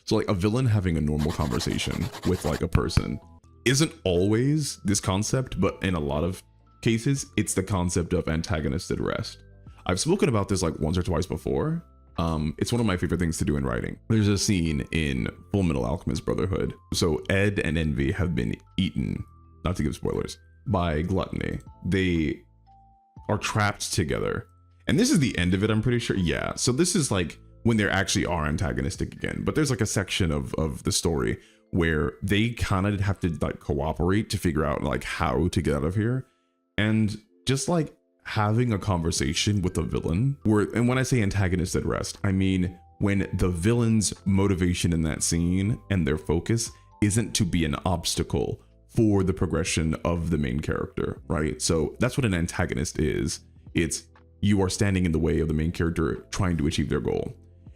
So like a villain having a normal conversation with like a person isn't always this concept, but in a lot of cases, it's the concept of antagonist at rest. I've spoken about this like once or twice before. It's one of my favorite things to do in writing. There's a scene in Full Metal Alchemist Brotherhood. So Ed and Envy have been eaten, not to give spoilers, by gluttony. They are trapped together. And this is the end of it, I'm pretty sure. Yeah, so this is like when they actually are antagonistic again. But there's like a section of the story where they kind of have to like cooperate to figure out like how to get out of here. And just like having a conversation with the villain, and when I say antagonist at rest, I mean when the villain's motivation in that scene and their focus isn't to be an obstacle for the progression of the main character, right? So that's what an antagonist is. It's you are standing in the way of the main character trying to achieve their goal.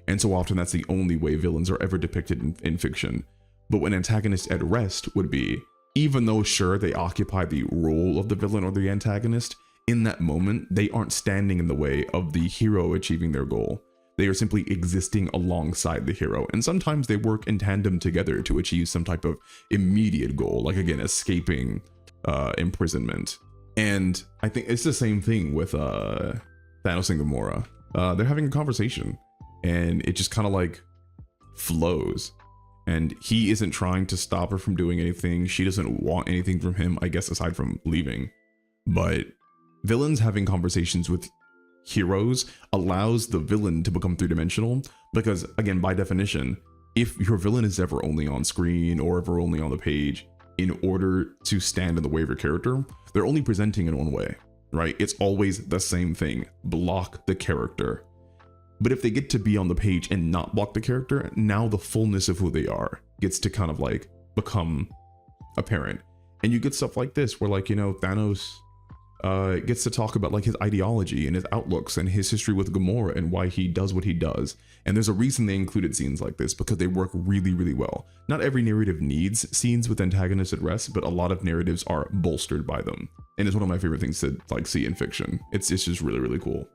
And so often that's the only way villains are ever depicted in fiction. But what antagonist at rest would be, even though sure they occupy the role of the villain or the antagonist, in that moment, they aren't standing in the way of the hero achieving their goal. They are simply existing alongside the hero. And sometimes they work in tandem together to achieve some type of immediate goal, like again, escaping imprisonment. And I think it's the same thing with Thanos and Gamora. They're having a conversation and it just kind of like flows. And he isn't trying to stop her from doing anything. She doesn't want anything from him, I guess, aside from leaving. But villains having conversations with heroes allows the villain to become three-dimensional, because again, by definition, if your villain is ever only on screen or ever only on the page, in order to stand in the way of your character, they're only presenting in one way, right? It's always the same thing: block the character. But if they get to be on the page and not block the character, now the fullness of who they are gets to kind of like become apparent. And you get stuff like this where, like, you know, Thanos gets to talk about like his ideology and his outlooks and his history with Gamora and why he does what he does. And there's a reason they included scenes like this, because they work really, really well. Not every narrative needs scenes with antagonists at rest, but a lot of narratives are bolstered by them. And it's one of my favorite things to like see in fiction. It's just really, really cool.